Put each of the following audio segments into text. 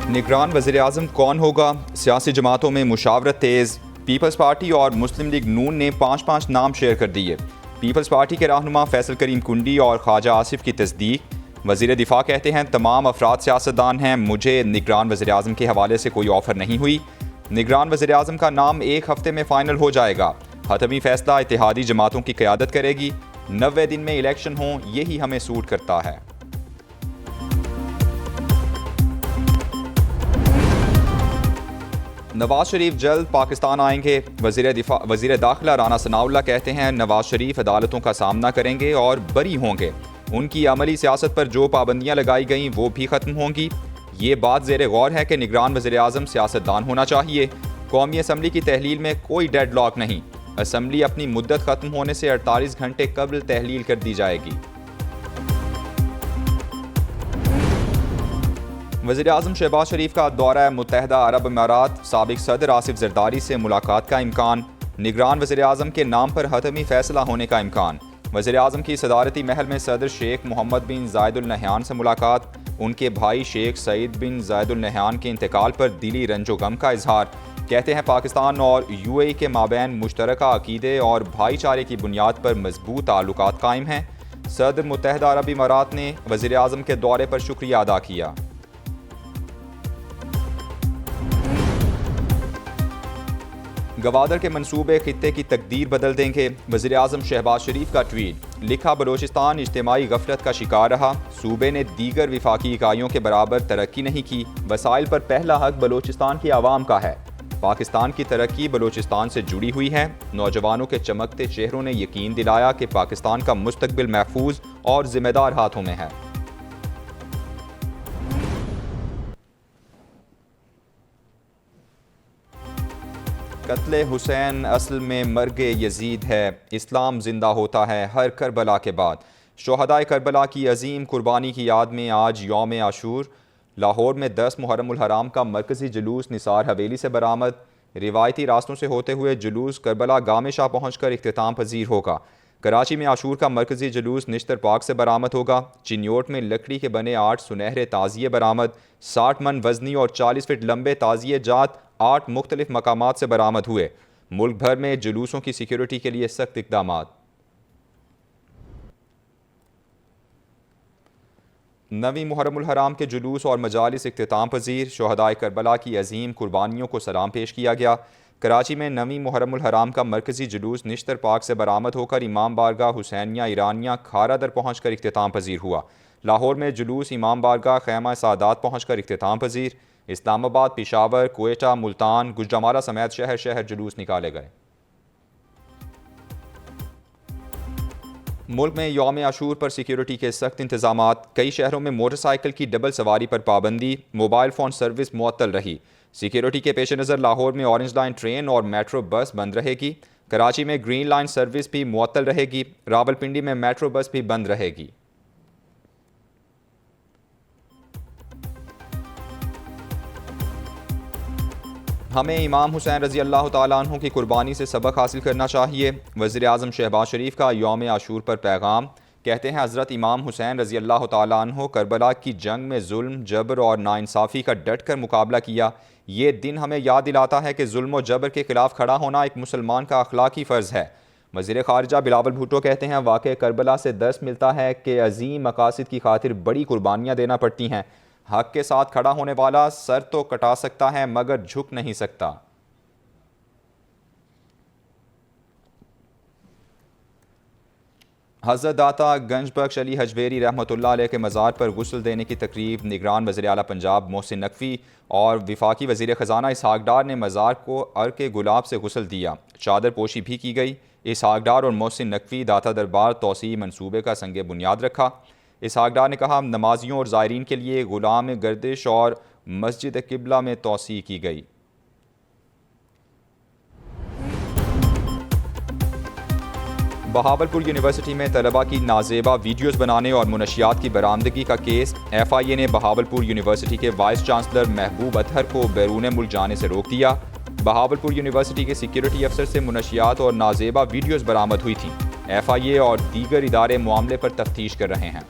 निगरान वज़ीर-ए-आज़म कौन होगा? सियासी जमातों में मुशावरत तेज़। पीपल्स पार्टी और मुस्लिम लीग नून ने 5-5 नाम शेयर कर दिए। पीपल्स पार्टी के रहनुमा फैसल करीम कुंडी और ख्वाजा आसिफ की तस्दीक। वज़ीर दिफा कहते हैं तमाम अफराद सियासतदान हैं, मुझे निगरान वज़ीर-ए-आज़म के हवाले से कोई ऑफ़र नहीं हुई। निगरान वज़ीर-ए-आज़म का नाम 1 हफ्ते में फ़ाइनल हो जाएगा। हतमी फैसला इत्तेहादी जमातों की क़यादत करेगी। 90 दिन में इलेक्शन हों, यही हमें सूट करता है। नवाज शरीफ जल्द पाकिस्तान आएंगे। वज़ीर दाखिला राना सनाउल्लाह कहते हैं नवाज शरीफ अदालतों का सामना करेंगे और बरी होंगे। उनकी अमली सियासत पर जो पाबंदियां लगाई गईं वो भी ख़त्म होंगी। ये बात ज़ेर गौर है कि निगरान वज़ीर-ए-आज़म सियासतदान होना चाहिए। कौमी असम्बली की तहलील में कोई डेडलॉक नहीं। असम्बली अपनी मुद्दत ख़त्म होने से 48 घंटे कबल तहलील कर दी जाएगी। वज़ीर-ए-आज़म शहबाज शरीफ का दौरा मुत्तहदा अरब अमारात। साबिक़ सदर आसिफ ज़रदारी से मुलाकात का इम्कान। निगरान वज़ीर-ए-आज़म के नाम पर हतमी फैसला होने का इम्कान। वज़ीर-ए-आज़म की सदारती महल में सदर शेख मोहम्मद बिन जायद अल नहयान से मुलाकात। उनके भाई शेख सईद बिन जायद अल नहयान के इंतकाल पर दिली रंजो गम का इजहार। कहते हैं पाकिस्तान और UAE के माबैन मुश्तरका अकीदे और भाईचारे की बुनियाद पर मजबूत ताल्लुकात कायम हैं। सदर मुत्तहदा अरब अमारात ने वज़ीर-ए-आज़म के दौरे पर शुक्रिया अदा किया। गवादर के मंसूबे खित्ते की तकदीर बदल देंगे। वज़ीर-ए-आज़म शहबाज शरीफ का ट्वीट। लिखा बलोचिस्तान इज्तिमाई गफलत का शिकार रहा। सूबे ने दीगर विफाकी इकाइयों के बराबर तरक्की नहीं की। वसाइल पर पहला हक बलोचिस्तान की आवाम का है। पाकिस्तान की तरक्की बलोचिस्तान से जुड़ी हुई है। नौजवानों के चमकते चेहरों ने यकीन दिलाया कि पाकिस्तान का मुस्तकबिल महफूज और जिम्मेदार हाथों में है। कत्ले हुसैन असल में मर्गे यजीद है। इस्लाम जिंदा होता है हर करबला के बाद। शोहदाए करबला की अजीम कुर्बानी की याद में आज यौम आशूर। लाहौर में 10 मुहर्रम उल हराम का मरकज़ी जुलूस निसार हवेली से बरामद। रिवायती रास्तों से होते हुए जुलूस करबला गामे शाह पहुँच कर इख्तिताम पजीर होगा। कराची में आशूर का मरकज़ी जुलूस निश्तर पार्क से बरामद होगा। चिन्योट में लकड़ी के बने 8 सुनहरे ताज़िए बरामद। 60 मन वजनी और 40 फीट लंबे ताज़िए जात 8 मुख्तलिफ मकामात से बरामद हुए। मुल्क भर में जुलूसों की सिक्योरिटी के लिए सख्त इक़दामात। नवीं मुहर्रम उल हराम के जुलूस और मजालिस इख्तिताम पजीर। शोहदाए करबला की अजीम कुर्बानियों को सलाम पेश किया गया। कराची में नवीं मुहर्रम उल हराम का मरकज़ी जुलूस निश्तर पार्क से बरामद होकर इमाम बारगाह हुसैनिया ईरानिया खारा दर पहुँच कर इख्तिताम पजीर हुआ। लाहौर में जुलूस इमाम बारगाह खैमा सादात पहुँच कर इख्तिताम पजीर। इस्लामाबाद, पिशावर, कोयटा, मुल्तान, गुजरामारा समेत शहर शहर जुलूस निकाले गए। मुल्क में यौम आशूर पर सिक्योरिटी के सख्त इंतजामात। कई शहरों में मोटरसाइकिल की डबल सवारी पर पाबंदी। मोबाइल फ़ोन सर्विस मुअत्तल रही। सिक्योरिटी के पेश नज़र लाहौर में ऑरेंज लाइन ट्रेन और मेट्रो बस बंद रहेगी। कराची में ग्रीन लाइन सर्विस भी मुअत्तल रहेगी। रावलपिंडी में मेट्रो बस भी बंद रहेगी। हमें इमाम हुसैन रज़ी अल्लाह तआला अन्हु की कुर्बानी से सबक हासिल करना चाहिए। वज़ीर-ए-आज़म शहबाज शरीफ का यौम आशूर पर पैगाम। कहते हैं हज़रत इमाम हुसैन रज़ी अल्लाह तआला अन्हु करबला की जंग में जुल्म, जबर और नाइंसाफ़ी का डट कर मुकाबला किया। ये दिन हमें याद दिलाता है कि जुल्म और जबर के खिलाफ खड़ा होना एक मुसलमान का अखलाकी फ़र्ज़ है। वज़ीर ख़ारिजा बिलावल भुट्टो कहते हैं वाक़े करबला से दर्स मिलता है कि अज़ीम मकासद की खातिर बड़ी कुर्बानियाँ देना पड़ती हैं। हक के साथ खड़ा होने वाला सर तो कटा सकता है मगर झुक नहीं सकता। हज़रत दाता गंजबख्श अली हजवेरी रहमतुल्लाह अलैह के मज़ार पर गुस्ल देने की तकरीब। निगरान वज़ीर आला पंजाब मोहसिन नकवी और विफाकी वज़ीर ख़जाना इसहाक डार ने मज़ार को अर्क गुलाब से गुस्ल दिया। चादर पोशी भी की गई। इसहाक डार और मोहसिन नकवी दाता दरबार तोसी मंसूबे का संग बुनियाद रखा। इसहाक डार ने कहा नमाजियों और ज़ायरीन के लिए गुलाम गर्दिश और मस्जिद किबला में तोसी की गई। बहावलपुर यूनिवर्सिटी में तलबा की नाजेबा वीडियोज़ बनाने और मुनशियात की बरामदगी का केस। FIA ने बहावलपुर यूनिवर्सिटी के वाइस चांसलर महबूब अतहर को बैरून मुल्क जाने से रोक दिया। बहावलपुर यूनिवर्सिटी के सिक्योरिटी अफसर से मुनशियात और नाजेबा वीडियोज़ बरामद हुई थी। FIA और दीगर इदारे मामले पर तफ्तीश कर रहे हैं।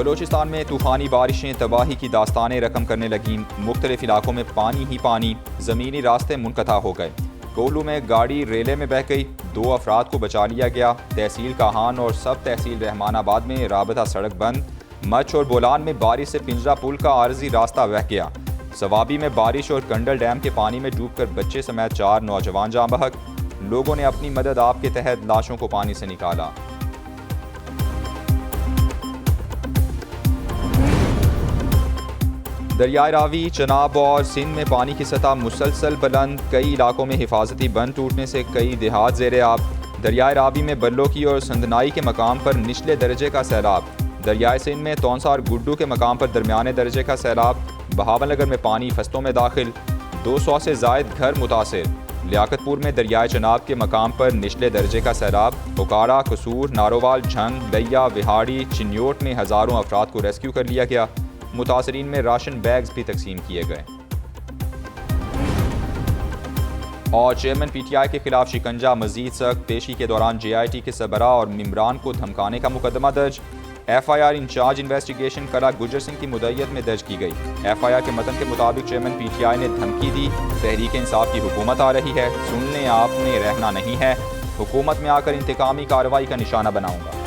बलूचिस्तान में तूफ़ानी बारिशें तबाही की दास्तानें रकम करने लगीं। मुख्तलिफ इलाकों में पानी ही पानी, ज़मीनी रास्ते मुनक़ता हो गए। कोल्लू में गाड़ी रेले में बह गई, 2 अफराद को बचा लिया गया। तहसील काहान और सब तहसील रहमानाबाद में राबता सड़क बंद। मच और बोलान में बारिश से पिंजरा पुल का आर्जी रास्ता बह गया। सवाबी में बारिश और कंडल डैम के पानी में डूबकर बच्चे समेत 4 नौजवान जाँ बहक। लोगों ने अपनी मदद आप के तहत लाशों को पानी से निकाला। दरियाए रावी, चनाब और सिंध में पानी की सतह मुसलसल बुलंद। कई इलाकों में हिफाजती बंद टूटने से कई देहात ज़ेरे आब। दरियाए रावी में बल्लो की और संदनाई के मकाम पर निचले दर्जे का सैलाब। दरियाए सिंध में तौंसा और गुड्डू के मकाम पर दरमियाने दर्जे का सैलाब। बहावलनगर में पानी फसलों में दाखिल, 200 से ज़ायद घर मुतासिर। लियाकतपुर में दरियाए चनाब के मकाम पर निचले दर्जे का सैलाब। उकाड़ा, कसूर, नारोवाल, झंग, लैया, विहाड़ी, चिन्योट में हज़ारों अफराद को रेस्क्यू कर लिया गया। मुतासरीन में राशन बैग्स भी तकसीम किए गए। और चेयरमैन PTI के खिलाफ शिकंजा, मजीद सख्त। पेशी के दौरान JIT के सरबरा और मिम्बरान को धमकाने का मुकदमा दर्ज। FIR इंचार्ज इन्वेस्टिगेशन कला गुजर सिंह की मुद्दत में दर्ज की गई। FIR के मतन के मुताबिक चेयरमैन PTI ने धमकी दी, तहरीक इंसाफ की हुकूमत आ रही है, सुन लें आपने रहना नहीं है, हुकूमत में आकर इंतकामी कार्रवाई का निशाना बनाऊंगा।